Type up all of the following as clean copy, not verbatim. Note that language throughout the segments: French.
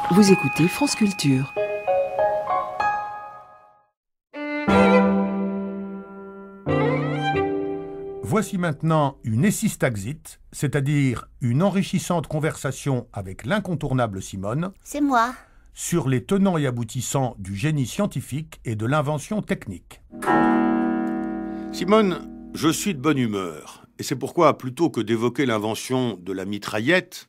Vous écoutez France Culture. Voici maintenant une Essistaxit, c'est-à-dire une enrichissante conversation avec l'incontournable Simone C'est moi. sur les tenants et aboutissants du génie scientifique et de l'invention technique. Simone, je suis de bonne humeur. Et c'est pourquoi, plutôt que d'évoquer l'invention de la mitraillette,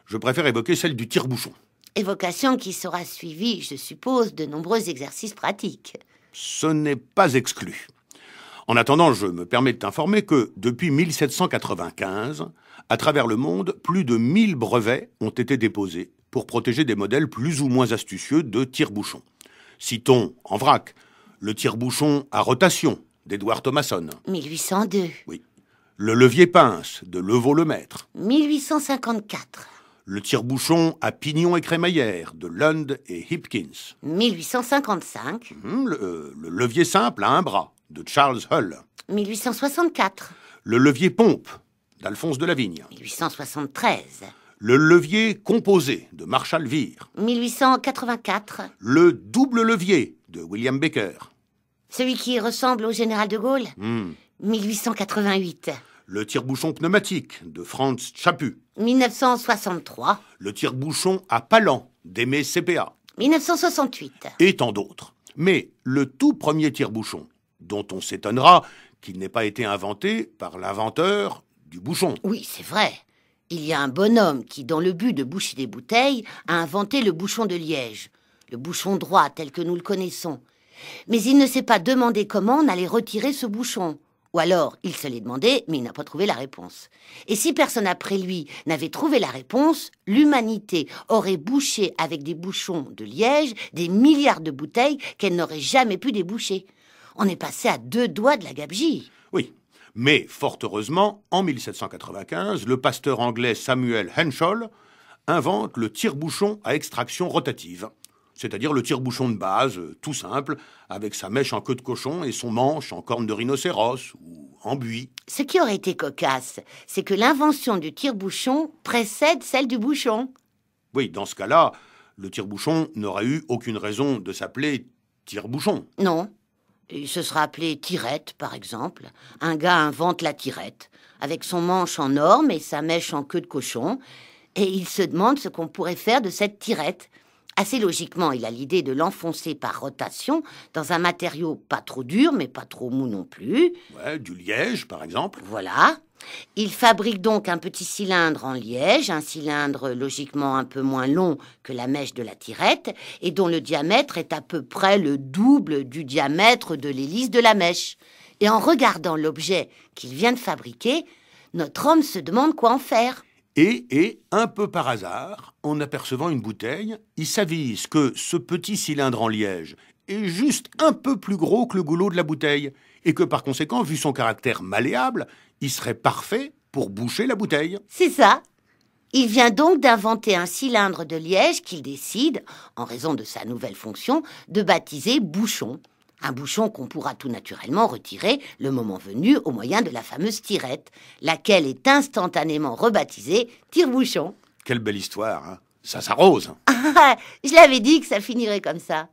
je préfère évoquer celle du tire-bouchon. Évocation qui sera suivie, je suppose, de nombreux exercices pratiques. Ce n'est pas exclu. En attendant, je me permets de t'informer que, depuis 1795, à travers le monde, plus de 1000 brevets ont été déposés pour protéger des modèles plus ou moins astucieux de tire-bouchon. Citons, en vrac, le tire-bouchon à rotation d'Edward Thomason. 1802. Oui. Le levier-pince de Levaux-Lemaître. 1854. Le tire-bouchon à pignon et crémaillère de Lund et Hipkins. 1855. Le levier simple à un bras de Charles Hull. 1864. Le levier pompe d'Alphonse de Lavigne. 1873. Le levier composé de Marshall Vere. 1884. Le double levier de William Baker. Celui qui ressemble au général de Gaulle. 1888. Le tire-bouchon pneumatique de Franz Chaput. 1963. Le tire-bouchon à palan d'Aimé CPA. 1968. Et tant d'autres. Mais le tout premier tire-bouchon, dont on s'étonnera qu'il n'ait pas été inventé par l'inventeur du bouchon. Oui, c'est vrai. Il y a un bonhomme qui, dans le but de boucher des bouteilles, a inventé le bouchon de liège, le bouchon droit tel que nous le connaissons. Mais il ne s'est pas demandé comment on allait retirer ce bouchon. Ou alors, il se l'est demandé, mais il n'a pas trouvé la réponse. Et si personne après lui n'avait trouvé la réponse, l'humanité aurait bouché avec des bouchons de liège des milliards de bouteilles qu'elle n'aurait jamais pu déboucher. On est passé à 2 doigts de la gabegie. Oui, mais fort heureusement, en 1795, le pasteur anglais Samuel Henschel invente le tire-bouchon à extraction rotative. C'est-à-dire le tire-bouchon de base, tout simple, avec sa mèche en queue de cochon et son manche en corne de rhinocéros ou en buis. Ce qui aurait été cocasse, c'est que l'invention du tire-bouchon précède celle du bouchon. Oui, dans ce cas-là, le tire-bouchon n'aurait eu aucune raison de s'appeler tire-bouchon. Non. Il se sera appelé tirette, par exemple. Un gars invente la tirette, avec son manche en orme et sa mèche en queue de cochon, et il se demande ce qu'on pourrait faire de cette tirette. Assez logiquement, il a l'idée de l'enfoncer par rotation dans un matériau pas trop dur, mais pas trop mou non plus. Ouais, du liège, par exemple. Voilà. Il fabrique donc un petit cylindre en liège, un cylindre logiquement un peu moins long que la mèche de la tirette, et dont le diamètre est à peu près le double du diamètre de l'hélice de la mèche. Et en regardant l'objet qu'il vient de fabriquer, notre homme se demande quoi en faire. Et, un peu par hasard, en apercevant une bouteille, il s'avise que ce petit cylindre en liège est juste un peu plus gros que le goulot de la bouteille, et que par conséquent, vu son caractère malléable, il serait parfait pour boucher la bouteille. C'est ça. Il vient donc d'inventer un cylindre de liège qu'il décide, en raison de sa nouvelle fonction, de baptiser bouchon. Un bouchon qu'on pourra tout naturellement retirer le moment venu au moyen de la fameuse tirette, laquelle est instantanément rebaptisée tire-bouchon. Quelle belle histoire, hein. Ça s'arrose. Je l'avais dit que ça finirait comme ça.